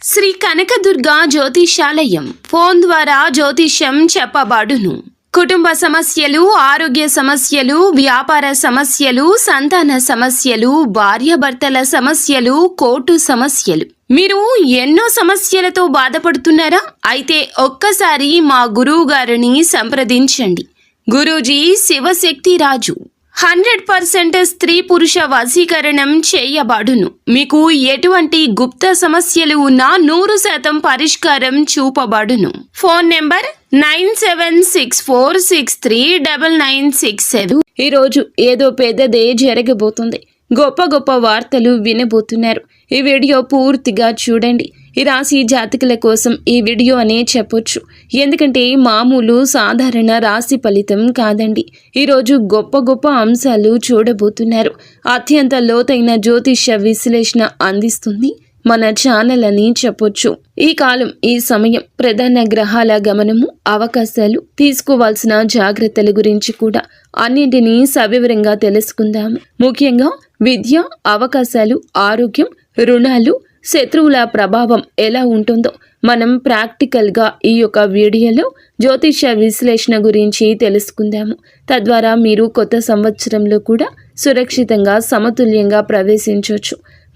Shri Kanakadurga జ్యోతిషాలయం phone ద్వారా జ్యోతిష్యం చెప్పబడును. కుటుంబ సమస్యలు, ఆరోగ్య సమస్యలు, వ్యాపార సమస్యలు, సంతాన సమస్యలు, భార్యాభర్తల సమస్యలు, కోర్టు సమస్యలు. మీరు ఎన్నో సమస్యలతో బాధపడుతున్నారా? అయితే ఒక్కసారి మా గురువు గారిని సంప్రదించండి. గురూజీ శివశక్తి రాజు 100% స్త్రీ పురుష వశీకరణం చేయబడును. మీకు ఎటువంటి గుప్త సమస్యలు ఉన్నా 100% పరిష్కారం చూపబడును. Phone number 9764639967. ఈరోజు ఏదో పెద్దదే జరగబోతుంది. గొప్ప గొప్ప వార్తలు వినబోతున్నారు. ఈ వీడియో పూర్తిగా చూడండి. ఈ రాశి జాతకుల కోసం ఈ వీడియో అనే చెప్పొచ్చు. ఎందుకంటే మామూలు సాధారణ రాశి ఫలితం కాదండి. ఈరోజు గొప్ప గొప్ప అంశాలు చూడబోతున్నారు. అత్యంత లోతైన జ్యోతిష్య విశ్లేషణ అందిస్తుంది మన ఛానల్ అని చెప్పొచ్చు. ఈ కాలం, ఈ సమయం, ప్రధాన గ్రహాల గమనము, అవకాశాలు, తీసుకోవాల్సిన జాగ్రత్తల గురించి కూడా అన్నింటినీ సవివరంగా తెలుసుకుందాము. ముఖ్యంగా విద్య, అవకాశాలు, ఆరోగ్యం, రుణాలు, శత్రువుల ప్రభావం ఎలా ఉంటుందో మనం ప్రాక్టికల్గా ఈ యొక్క వీడియోలో జ్యోతిష విశ్లేషణ గురించి తెలుసుకుందాము. తద్వారా మీరు కొత్త సంవత్సరంలో కూడా సురక్షితంగా, సమతుల్యంగా ప్రవేశించవచ్చు.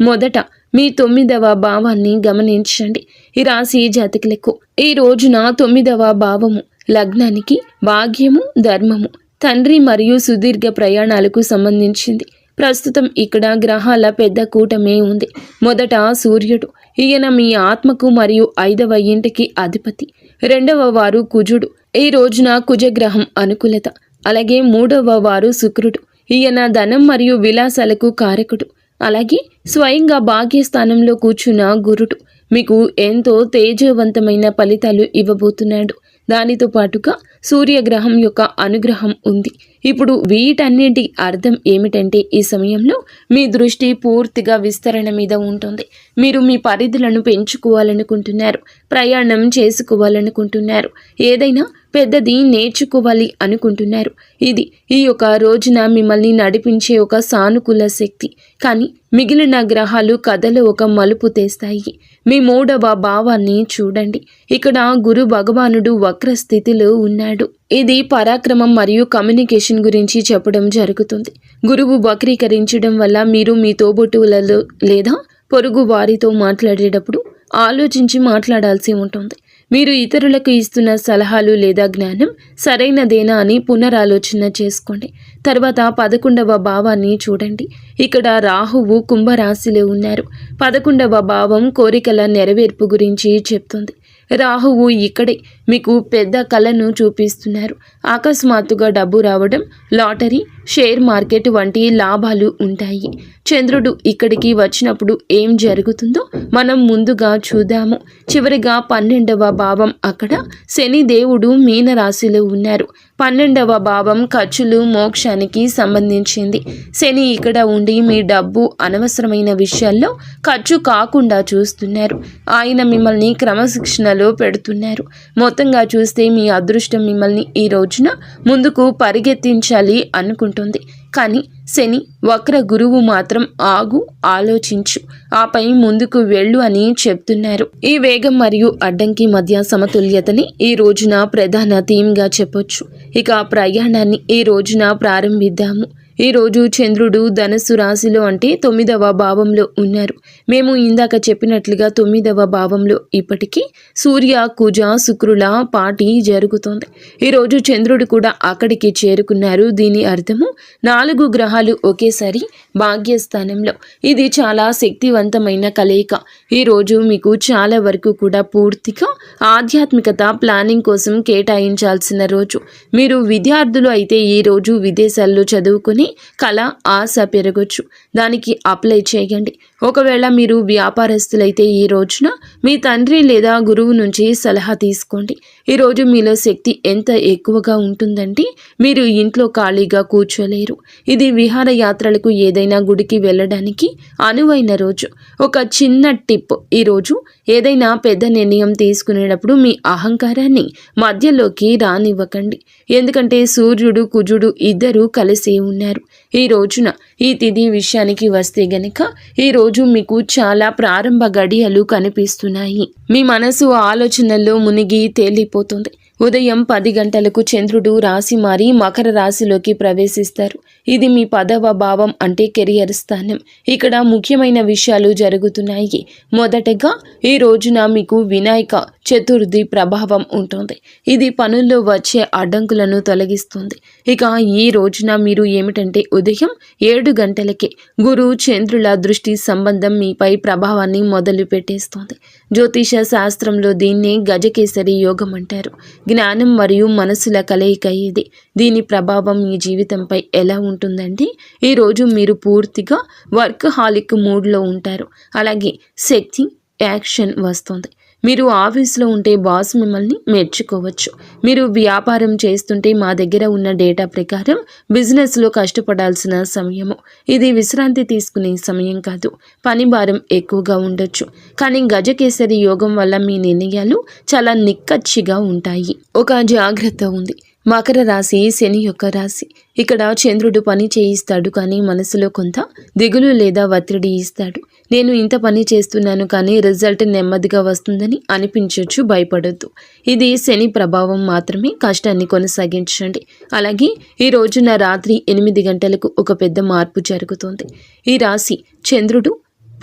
మొదట మీ 9వ భావాన్ని గమనించండి. ఈ రాశి జాతకులకు ఈ రోజున 9వ భావము లగ్నానికి భాగ్యము, ధర్మము, తండ్రి మరియు సుదీర్ఘ ప్రయాణాలకు సంబంధించింది. ప్రస్తుతం ఇక్కడ గ్రహాల పెద్ద కూటమే ఉంది. మొదట సూర్యుడు, ఈయన మీ ఆత్మకు మరియు 5వ ఇంటికి అధిపతి. 2వ వారు కుజుడు, ఈ రోజున కుజగ్రహం అనుకూలత. అలాగే 3వ వారు శుక్రుడు, ఈయన ధనం మరియు విలాసాలకు కారకుడు. అలాగే స్వయంగా భాగ్యస్థానంలో కూర్చున్న గురుడు మీకు ఎంతో తేజవంతమైన ఫలితాలు ఇవ్వబోతున్నాడు. దానితో పాటుగా సూర్యగ్రహం యొక్క అనుగ్రహం ఉంది. ఇప్పుడు వీటన్నింటి అర్థం ఏమిటంటే ఈ సమయంలో మీ దృష్టి పూర్తిగా విస్తరణ మీద ఉంటుంది. మీరు మీ పరిధులను పెంచుకోవాలనుకుంటున్నారు, ప్రయాణం చేసుకోవాలనుకుంటున్నారు, ఏదైనా పెద్దది నేర్చుకోవాలి అనుకుంటున్నారు. ఇది ఈ యొక్క రోజున మిమ్మల్ని నడిపించే ఒక సానుకూల శక్తి. కానీ మిగిలిన గ్రహాలు కథలో ఒక మలుపు తెస్తాయి. మీ 3వ భావాన్ని చూడండి. ఇక్కడ గురు భగవానుడు వక్ర స్థితిలో ఉన్నాడు. ఇది పరాక్రమం మరియు కమ్యూనికేషన్ గురించి చెప్పడం జరుగుతుంది. గురువు వక్రీకరించడం వల్ల మీరు మీ తోబుట్టువులలో లేదా పొరుగు వారితో మాట్లాడేటప్పుడు ఆలోచించి మాట్లాడాల్సి ఉంటుంది. మీరు ఇతరులకు ఇస్తున్న సలహాలు లేదా జ్ఞానం సరైనదేనా అని పునరాలోచన చేసుకోండి. తర్వాత 11వ భావాన్ని చూడండి. ఇక్కడ రాహువు కుంభరాశిలో ఉన్నారు. 11వ భావం కోరికల నెరవేర్పు గురించి చెప్తుంది. రాహువు ఇక్కడే మీకు పెద్ద కళను చూపిస్తున్నారు. అకస్మాత్తుగా డబ్బు రావడం, లాటరీ, షేర్ మార్కెట్ వంటి లాభాలు ఉంటాయి. చంద్రుడు ఇక్కడికి వచ్చినప్పుడు ఏం జరుగుతుందో మనం ముందుగా చూద్దాము. చివరిగా 12వ భావం, అక్కడ శని దేవుడు మీనరాశిలో ఉన్నారు. 12వ భావం ఖర్చులు, మోక్షానికి సంబంధించింది. శని ఇక్కడ ఉండి మీ డబ్బు అనవసరమైన విషయాల్లో ఖర్చు కాకుండా చూస్తున్నారు. ఆయన మిమ్మల్ని క్రమశిక్షణలో పెడుతున్నారు. మొత్తంగా చూస్తే మీ అదృష్టం మిమ్మల్ని ఈ రోజున ముందుకు పరిగెత్తించాలి అనుకుంటుంది. కానీ శని వక్ర గురువు మాత్రం ఆగు, ఆలోచించు, ఆపై ముందుకు వెళ్ళు అని చెప్తున్నారు. ఈ వేగం మరియు అడ్డంకి మధ్య సమతుల్యతని ఈ రోజున ప్రధాన థీమ్గా చెప్పొచ్చు. ఇక ప్రయాణాన్ని ఈ రోజున ప్రారంభిద్దాము. ఈ రోజు చంద్రుడు ధనుస్సు రాశిలో అంటే 9వ భావంలో ఉన్నారు. మేము ఇందాక చెప్పినట్లుగా 9వ భావంలో ఇప్పటికీ సూర్య, కుజ, శుక్రుల పార్టీ జరుగుతోంది. ఈరోజు చంద్రుడు కూడా అక్కడికి చేరుకున్నారు. దీని అర్థము 4 గ్రహాలు ఒకేసారి భాగ్యస్థానంలో. ఇది చాలా శక్తివంతమైన కలయిక. ఈరోజు మీకు చాలా వరకు కూడా పూర్తిగా ఆధ్యాత్మికత, ప్లానింగ్ కోసం కేటాయించాల్సిన రోజు. మీరు విద్యార్థులు అయితే ఈ రోజు విదేశాల్లో చదువుకుని కళ, ఆశ పెరగొచ్చు. దానికి అప్లై చేయండి. ఒకవేళ మీరు వ్యాపారస్తులైతే ఈ రోజున మీ తండ్రి లేదా గురువు నుంచి సలహా తీసుకోండి. ఈరోజు మీలో శక్తి ఎంత ఎక్కువగా ఉంటుందంటే మీరు ఇంట్లో ఖాళీగా కూర్చోలేరు. ఇది విహారయాత్రలకు, ఏదైనా గుడికి వెళ్ళడానికి అనువైన రోజు. ఒక చిన్న టిప్, ఈరోజు ఏదైనా పెద్ద నిర్ణయం తీసుకునేటప్పుడు మీ అహంకారాన్ని మధ్యలోకి రానివ్వకండి. ఎందుకంటే సూర్యుడు, కుజుడు ఇద్దరూ కలిసి ఉన్నారు. ఈ రోజున ఈ తిథి విషయానికి వస్తే గనక ఈ రోజు మీకు చాలా ప్రారంభ గడియలు కనిపిస్తున్నాయి. జరుగుతున్నాయి. మీ మనసు ఆలోచనల్లో మునిగి తేలిపోతుంది. ఉదయం 10 గంటలకు చంద్రుడు రాశి మారి మకర రాశిలోకి ప్రవేశిస్తారు. ఇది మీ 10వ భావం అంటే కెరియర్ స్థానం. ఇక్కడ ముఖ్యమైన విషయాలు జరుగుతున్నాయి. మొదటగా ఈ రోజున మీకు వినాయక చతుర్థి ప్రభావం ఉంటుంది. ఇది పనుల్లో వచ్చే అడ్డంకులను తొలగిస్తుంది. ఇక ఈ రోజున మీరు ఏమిటంటే ఉదయం 7 గంటలకే గురు చంద్రుల దృష్టి సంబంధం మీపై ప్రభావాన్ని మొదలు పెట్టేస్తుంది. జ్యోతిష శాస్త్రంలో దీన్ని గజకేసరి యోగం అంటారు. జ్ఞానం మరియు మనసుల కలయిక ఇది. దీని ప్రభావం మీ జీవితంపై ఎలా ఉంటుందంటే ఈరోజు మీరు పూర్తిగా వర్కహాలిక్ మూడ్లో ఉంటారు. అలాగే శక్తి యాక్షన్ వస్తుంది. మీరు ఆఫీస్లో ఉంటే బాస్ మిమ్మల్ని మెచ్చుకోవచ్చు. మీరు వ్యాపారం చేస్తుంటే మా దగ్గర ఉన్న డేటా ప్రకారం బిజినెస్లో కష్టపడాల్సిన సమయము. ఇది విశ్రాంతి తీసుకునే సమయం కాదు. పని భారం ఎక్కువగా ఉండొచ్చు. కానీ గజకేసరి యోగం వల్ల మీ నిర్ణయాలు చాలా నిక్కచ్చిగా ఉంటాయి. ఒక జాగ్రత్త ఉంది. మకర రాశి శని యొక్క రాశి. ఇక్కడ చంద్రుడు పని చేయిస్తాడు, కానీ మనసులో కొంత దిగులు లేదా ఒత్తిడి ఇస్తాడు. నేను ఇంత పని చేస్తున్నాను కానీ రిజల్ట్ నెమ్మదిగా వస్తుందని అనిపించవచ్చు. భయపడొద్దు. ఇది శని ప్రభావం మాత్రమే. కష్టాన్ని కొనసాగించండి. అలాగే ఈ రోజున రాత్రి 8 గంటలకు ఒక పెద్ద మార్పు జరుగుతుంది. ఈ రాశి చంద్రుడు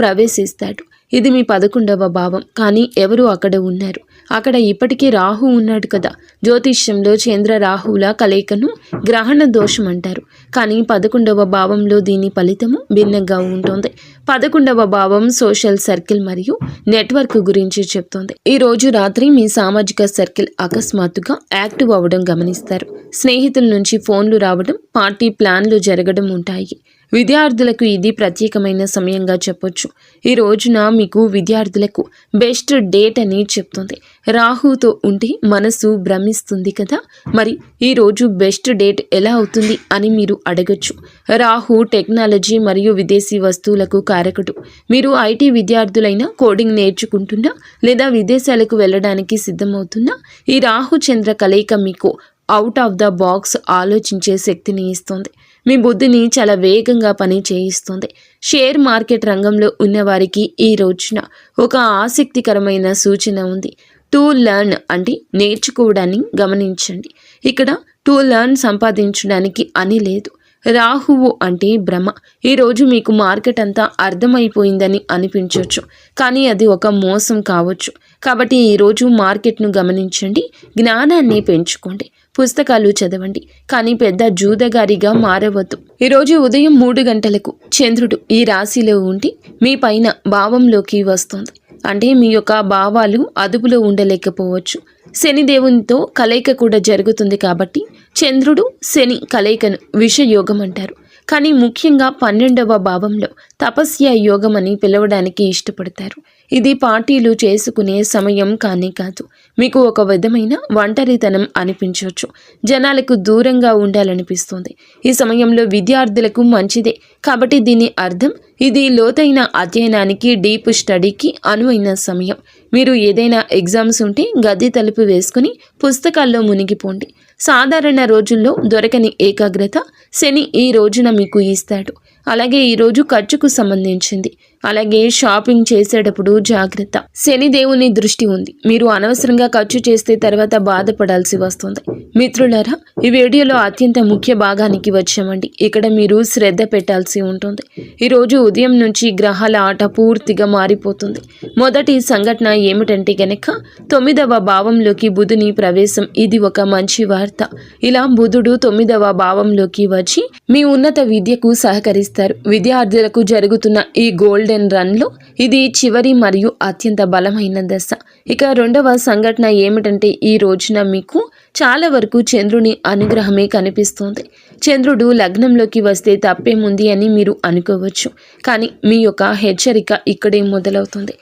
ప్రవేశిస్తాడు. ఇది మీ 11వ భావం. కానీ ఎవరు అక్కడ ఉన్నారు? అక్కడ ఇప్పటికీ రాహు ఉన్నాడు కదా. జ్యోతిష్యంలో చంద్ర రాహువుల కలయికను గ్రహణ దోషం అంటారు. కానీ 11వ భావంలో దీని ఫలితము భిన్నంగా ఉంటుంది. 11వ భావం సోషల్ సర్కిల్ మరియు నెట్వర్క్ గురించి చెప్తోంది. ఈ రోజు రాత్రి మీ సామాజిక సర్కిల్ అకస్మాత్తుగా యాక్టివ్ అవ్వడం గమనిస్తారు. స్నేహితుల నుంచి ఫోన్లు రావడం, పార్టీ ప్లాన్లు జరగడం ఉంటాయి. విద్యార్థులకు ఇది ప్రత్యేకమైన సమయంగా చెప్పొచ్చు. ఈ రోజున మీకు విద్యార్థులకు బెస్ట్ డేట్ అని చెప్తుంది. రాహుతో ఉంటే మనసు భ్రమిస్తుంది కదా. మరి ఈ రోజు బెస్ట్ డేట్ ఎలా అవుతుంది అని మీరు అడగచ్చు. రాహు టెక్నాలజీ మరియు విదేశీ వస్తువులకు కారకుడు. మీరు ఐటీ విద్యార్థులైనా, కోడింగ్ నేర్చుకుంటున్నా లేదా విదేశాలకు వెళ్ళడానికి సిద్ధమవుతున్నా ఈ రాహు చంద్ర కలయిక మీకు అవుట్ ఆఫ్ ద బాక్స్ ఆలోచించే శక్తిని ఇస్తుంది. మీ బుద్ధిని చాలా వేగంగా పని చేయిస్తుంది. షేర్ మార్కెట్ రంగంలో ఉన్నవారికి ఈ రోజున ఒక ఆసక్తికరమైన సూచన ఉంది. టు లెర్న్ అంటే నేర్చుకోవడాన్ని గమనించండి. ఇక్కడ టు లెర్న్ సంపాదించడానికి అని లేదు. రాహువు అంటే భ్రమ. ఈరోజు మీకు మార్కెట్ అంతా అర్థమైపోయిందని అనిపించవచ్చు, కానీ అది ఒక మోసం కావచ్చు. కాబట్టి ఈరోజు మార్కెట్ను గమనించండి, జ్ఞానాన్ని పెంచుకోండి, పుస్తకాలు చదవండి, కానీ పెద్ద జూదగారిగా మారవద్దు. ఈరోజు ఉదయం 3 గంటలకు చంద్రుడు ఈ రాశిలో ఉండి మీ పైన భావంలోకి వస్తుంది. అంటే మీ యొక్క భావాలు అదుపులో ఉండలేకపోవచ్చు. శనిదేవునితో కలయిక కూడా జరుగుతుంది. కాబట్టి చంద్రుడు శని కలయికను విషయోగం అంటారు. కానీ ముఖ్యంగా 12వ భావంలో తపస్య యోగం అని పిలవడానికి ఇష్టపడతారు. ఇది పార్టీలు చేసుకునే సమయం కానీ కాదు. మీకు ఒక విధమైన ఒంటరితనం అనిపించవచ్చు. జనాలకు దూరంగా ఉండాలనిపిస్తుంది. ఈ సమయంలో విద్యార్థులకు మంచిదే. కాబట్టి దీని అర్థం ఇది లోతైన అధ్యయనానికి, డీప్ స్టడీకి అనువైన సమయం. మీరు ఏదైనా ఎగ్జామ్స్ ఉంటే గది తలుపు వేసుకుని పుస్తకాల్లో మునిగిపోండి. సాధారణ రోజుల్లో దొరకని ఏకాగ్రత శని ఈ రోజున మీకు ఇస్తాడు. అలాగే ఈరోజు ఖర్చుకు సంబంధించింది. అలాగే షాపింగ్ చేసేటప్పుడు జాగ్రత్త. శనిదేవుని దృష్టి ఉంది. మీరు అనవసరంగా ఖర్చు చేస్తే తర్వాత బాధపడాల్సి వస్తుంది. మిత్రులారా, ఈ వీడియోలో అత్యంత ముఖ్య భాగానికి వచ్చామండి. ఇక్కడ మీరు శ్రద్ధ పెట్టాల్సి ఉంటుంది. ఈరోజు ఉదయం నుంచి గ్రహాల ఆట పూర్తిగా మారిపోతుంది. మొదటి సంఘటన ఏమిటంటే గనక 9వ భావంలోకి బుధుని ప్రవేశం. ఇది ఒక మంచి వార్త. ఇలా బుధుడు 9వ భావంలోకి వచ్చి మీ ఉన్నత విద్యకు సహకరిస్తారు. విద్యార్థులకు జరుగుతున్న ఈ గోల్డెన్ రన్లో ఇది చివరి మరియు అత్యంత బలమైన దశ. ఇక రెండవ సంఘటన ఏమిటంటే ఈ రోజున మీకు చాలా వరకు చంద్రుని అనుగ్రహమే కనిపిస్తుంది. చంద్రుడు లగ్నంలోకి వస్తే తప్పేముంది అని మీరు అనుకోవచ్చు, కానీ మీ యొక్క హెచ్చరిక ఇక్కడే మొదలవుతుంది.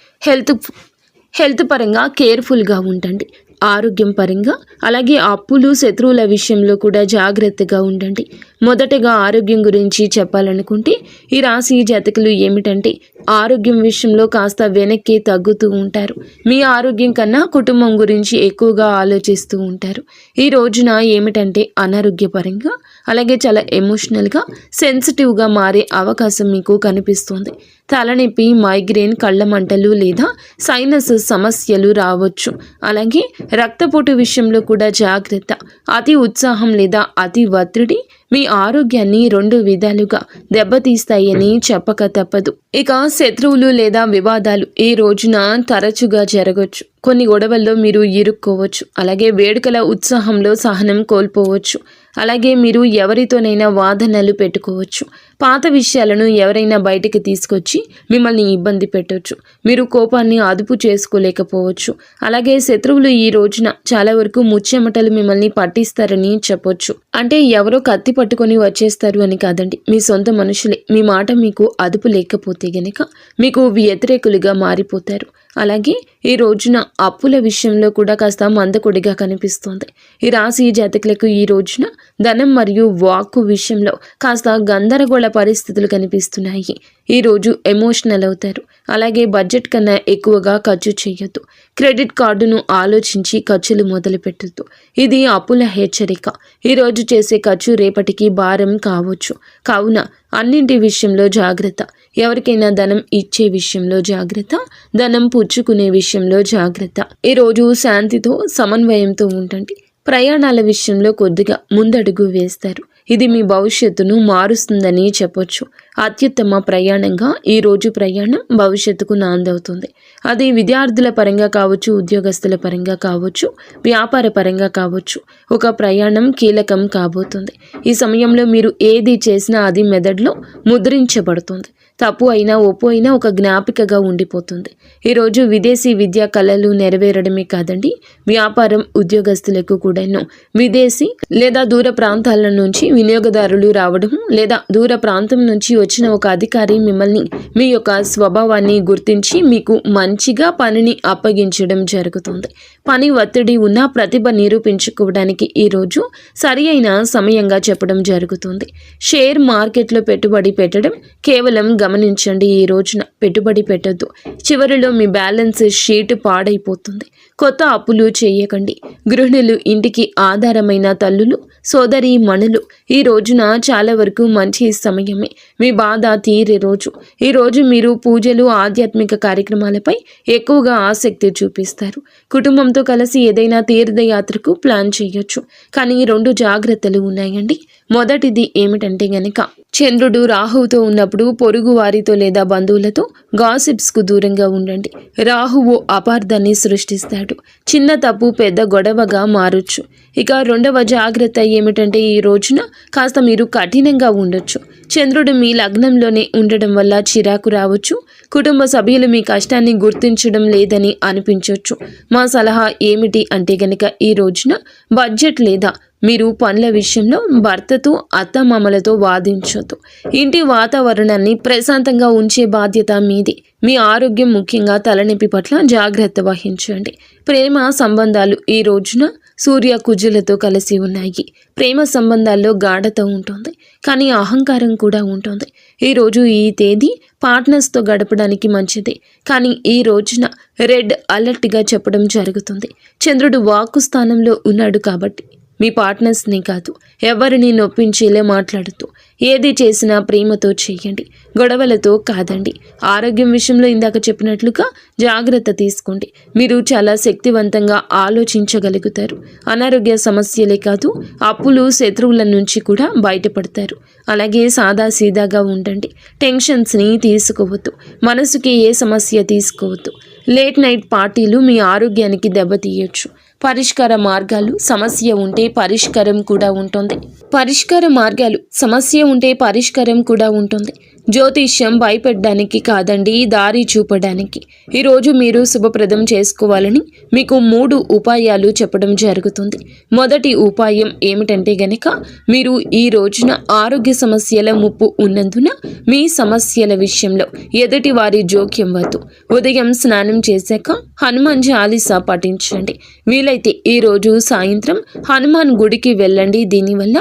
హెల్త్ పరంగా కేర్ఫుల్గా ఉండండి. ఆరోగ్యం పరంగా, అలాగే అప్పులు, శత్రువుల విషయంలో కూడా జాగ్రత్తగా ఉండండి. మొదటగా ఆరోగ్యం గురించి చెప్పాలనుకుంటే ఈ రాశి జాతకులు ఏమిటంటే ఆరోగ్యం విషయంలో కాస్త వెనక్కి తగ్గుతూ ఉంటారు. మీ ఆరోగ్యం కన్నా కుటుంబం గురించి ఎక్కువగా ఆలోచిస్తూ ఉంటారు. ఈ రోజున ఏమిటంటే అనారోగ్యపరంగా, అలాగే చాలా ఎమోషనల్గా, సెన్సిటివ్గా మారే అవకాశం మీకు కనిపిస్తుంది. తలనొప్పి, మైగ్రేన్, కళ్ళ మంటలు లేదా సైనస్ సమస్యలు రావచ్చు. అలాగే రక్తపోటు విషయంలో కూడా జాగ్రత్త. అతి ఉత్సాహం లేదా అతి ఒత్తిడి మీ ఆరోగ్యాన్ని 2 విధాలుగా దెబ్బతీస్తాయని చెప్పక తప్పదు. ఇక శత్రువులు లేదా వివాదాలు ఈ రోజున తరచుగా జరగవచ్చు. కొన్ని గొడవల్లో మీరు ఇరుక్కోవచ్చు. అలాగే వేడుకల ఉత్సాహంలో సహనం కోల్పోవచ్చు. అలాగే మీరు ఎవరితోనైనా వాదనలు పెట్టుకోవచ్చు. పాత విషయాలను ఎవరైనా బయటికి తీసుకొచ్చి మిమ్మల్ని ఇబ్బంది పెట్టవచ్చు. మీరు కోపాన్ని అదుపు చేసుకోలేకపోవచ్చు. అలాగే శత్రువులు ఈ రోజున చాలా వరకు ముచ్చెమటలు మిమ్మల్ని పట్టిస్తారని చెప్పొచ్చు. అంటే ఎవరో కత్తి పట్టుకొని వచ్చేస్తారు అని కాదండి, మీ సొంత మనుషులే. మీ మాట మీకు అదుపు లేకపోతే గనక మీకు వ్యతిరేకులుగా మారిపోతారు. అలాగే ఈ రోజున అప్పుల విషయంలో కూడా కాస్త మందకొడిగా కనిపిస్తోంది. ఈ రాశి జాతకులకు ఈ రోజున ధనం మరియు వాక్కు విషయంలో కాస్త గందరగోళ పరిస్థితులు కనిపిస్తున్నాయి. ఈరోజు ఎమోషనల్ అవుతారు. అలాగే బడ్జెట్ కన్నా ఎక్కువగా ఖర్చు చేయొద్దు. క్రెడిట్ కార్డును ఆలోచించి ఖర్చులు మొదలు పెట్టొద్దు. ఇది అప్పుల హెచ్చరిక. ఈరోజు చేసే ఖర్చు రేపటికి భారం కావచ్చు. కావున అన్నింటి విషయంలో జాగ్రత్త. ఎవరికైనా ధనం ఇచ్చే విషయంలో జాగ్రత్త, ధనం పుచ్చుకునే విషయంలో జాగ్రత్త. ఈరోజు శాంతితో సమన్వయంతో ఉండండి. ప్రయాణాల విషయంలో కొద్దిగా ముందడుగు వేస్తారు. ఇది మీ భవిష్యత్తును మారుస్తుందని చెప్పొచ్చు. అత్యుత్తమ ప్రయాణంగా ఈరోజు ప్రయాణం భవిష్యత్తుకు నాందవుతుంది. అది విద్యార్థుల పరంగా కావచ్చు, ఉద్యోగస్తుల పరంగా కావచ్చు, వ్యాపార పరంగా కావచ్చు. ఒక ప్రయాణం కీలకం కాబోతుంది. ఈ సమయంలో మీరు ఏది చేసినా అది మెదడులో ముద్రించబడుతుంది. తప్పు అయినా ఒప్పు అయినా ఒక జ్ఞాపికగా ఉండిపోతుంది. ఈరోజు విదేశీ విద్యా కళలు నెరవేరడమే కాదండి, వ్యాపారం ఉద్యోగస్తులకు కూడాను విదేశీ లేదా దూర ప్రాంతాల నుంచి వినియోగదారులు రావడం లేదా దూర ప్రాంతం నుంచి వచ్చిన ఒక అధికారి మిమ్మల్ని మీ యొక్క స్వభావాన్ని గుర్తించి మీకు మంచిగా పనిని అప్పగించడం జరుగుతుంది. పని ఒత్తిడి ఉన్న ప్రతిభ నిరూపించుకోవడానికి ఈరోజు సరి అయిన సమయంగా చెప్పడం జరుగుతుంది. షేర్ మార్కెట్లో పెట్టుబడి పెట్టడం కేవలం గమనించండి. ఈ రోజున పెట్టుబడి పెట్టొద్దు. చివరిలో మీ బ్యాలెన్స్ షీట్ పాడైపోతుంది. కొత్త అప్పులు చేయకండి. గృహిణులు, ఇంటికి ఆధారమైన తల్లులు, సోదరి మణులు ఈ రోజున చాలా వరకు మంచి సమయమే. మీ బాధ తీరే రోజు. ఈరోజు మీరు పూజలు, ఆధ్యాత్మిక కార్యక్రమాలపై ఎక్కువగా ఆసక్తి చూపిస్తారు. కుటుంబంతో కలిసి ఏదైనా తీర్థయాత్రకు ప్లాన్ చేయొచ్చు. కానీ 2 జాగ్రత్తలు ఉన్నాయండి. మొదటిది ఏమిటంటే గనక చంద్రుడు రాహువుతో ఉన్నప్పుడు పొరుగు వారితో లేదా బంధువులతో గాసిప్స్కు దూరంగా ఉండండి. రాహువు అపార్థాన్ని సృష్టిస్తాడు. చిన్న తప్పు పెద్ద గొడవగా మారొచ్చు. ఇక 2వ జాగ్రత్త ఏమిటంటే ఈ రోజున కాస్త మీరు కఠినంగా ఉండొచ్చు. చంద్రుడు మీ లగ్నంలోనే ఉండడం వల్ల చిరాకు రావచ్చు. కుటుంబ సభ్యులు మీ కష్టాన్ని గుర్తించడం లేదని అనిపించవచ్చు. మా సలహా ఏమిటి అంటే గనక ఈ రోజున బడ్జెట్ లేదా మీరు పనుల విషయంలో భర్తతో, అత్తమామలతో వాదించొద్దు. ఇంటి వాతావరణాన్ని ప్రశాంతంగా ఉంచే బాధ్యత మీది. మీ ఆరోగ్యం, ముఖ్యంగా తలనొప్పి పట్ల జాగ్రత్త వహించండి. ప్రేమ సంబంధాలు ఈ రోజున సూర్య కుజులతో కలిసి ఉన్నాయి. ప్రేమ సంబంధాల్లో గాఢత ఉంటుంది, కానీ అహంకారం కూడా ఉంటుంది. ఈరోజు ఈ తేదీ పార్ట్నర్స్తో గడపడానికి మంచిదే, కానీ ఈ రోజున రెడ్ అలర్ట్గా చెప్పడం జరుగుతుంది. చంద్రుడు వాక్కు స్థానంలో ఉన్నాడు కాబట్టి మీ పార్ట్నర్స్ని కాదు, ఎవరిని నొప్పించేలా మాట్లాడుతూ ఏది చేసినా ప్రేమతో చేయండి, గొడవలతో కాదండి. ఆరోగ్యం విషయంలో ఇందాక చెప్పినట్లుగా జాగ్రత్త తీసుకోండి. మీరు చాలా శక్తివంతంగా ఆలోచించగలుగుతారు. అనారోగ్య సమస్యలే కాదు, అప్పులు, శత్రువుల నుంచి కూడా బయటపడతారు. అలాగే సాదాసీదాగా ఉండండి. టెన్షన్స్ని తీసుకోవద్దు. మనసుకి ఏ సమస్య తీసుకోవద్దు. లేట్ నైట్ పార్టీలు మీ ఆరోగ్యానికి దెబ్బతీయొచ్చు. పరిష్కార మార్గాలు, సమస్య ఉంటే పరిష్కారం కూడా ఉంటుంది. పరిష్కార మార్గాలు, సమస్య ఉంటే పరిష్కారం కూడా ఉంటుంది. జ్యోతిష్యం భయపెట్టడానికి కాదండి, దారి చూపడానికి. ఈరోజు మీరు శుభప్రదం చేసుకోవాలని మీకు 3 ఉపాయాలు చెప్పడం జరుగుతుంది. మొదటి ఉపాయం ఏమిటంటే గనక మీరు ఈ రోజున ఆరోగ్య సమస్యల ముప్పు ఉన్నందున మీ సమస్యల విషయంలో ఎదుటి వారి జోక్యం వద్దు. ఉదయం స్నానం చేశాక హనుమాన్ చాలీసా పఠించండి. వీలైతే ఈరోజు సాయంత్రం హనుమాన్ గుడికి వెళ్ళండి. దీనివల్ల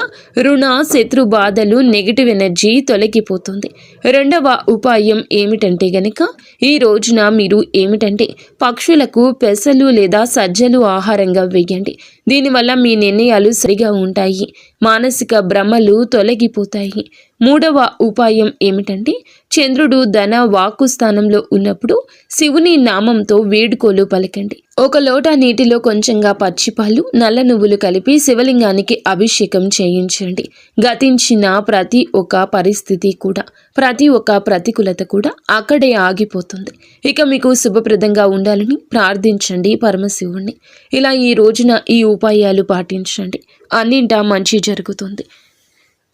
రుణ, శత్రు బాధలు, నెగిటివ్ ఎనర్జీ తొలగిపోతుంది. 2వ ఉపాయం ఏమిటంటే గనక ఈ రోజున మీరు ఏమిటంటే పక్షులకు పెసలు లేదా సజ్జలు ఆహారంగా వేయండి. దీనివల్ల మీ నిర్ణయాలు సరిగా ఉంటాయి. మానసిక భ్రమలు తొలగిపోతాయి. 3వ ఉపాయం ఏమిటంటే చంద్రుడు ధన వాక్కు స్థానంలో ఉన్నప్పుడు శివుని నామంతో వేడుకోలు పలకండి. ఒక లోటా నీటిలో కొంచెంగా పచ్చిపాలు, నల్ల నువ్వులు కలిపి శివలింగానికి అభిషేకం చేయించండి. గతించిన ప్రతి ఒక్క పరిస్థితి కూడా, ప్రతి ఒక్క ప్రతికూలత కూడా అక్కడే ఆగిపోతుంది. ఇక మీకు శుభప్రదంగా ఉండాలని ప్రార్థించండి పరమశివుణ్ణి. ఇలా ఈ రోజున ఈ ఉపాయాలు పాటించండి, అన్నింటా మంచి జరుగుతుంది.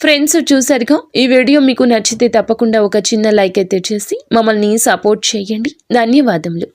ఫ్రెండ్స్, చూసారుగా, ఈ వీడియో మీకు నచ్చితే తప్పకుండా ఒక చిన్న లైక్ అయితే చేసి మమ్మల్ని సపోర్ట్ చేయండి. ధన్యవాదములు.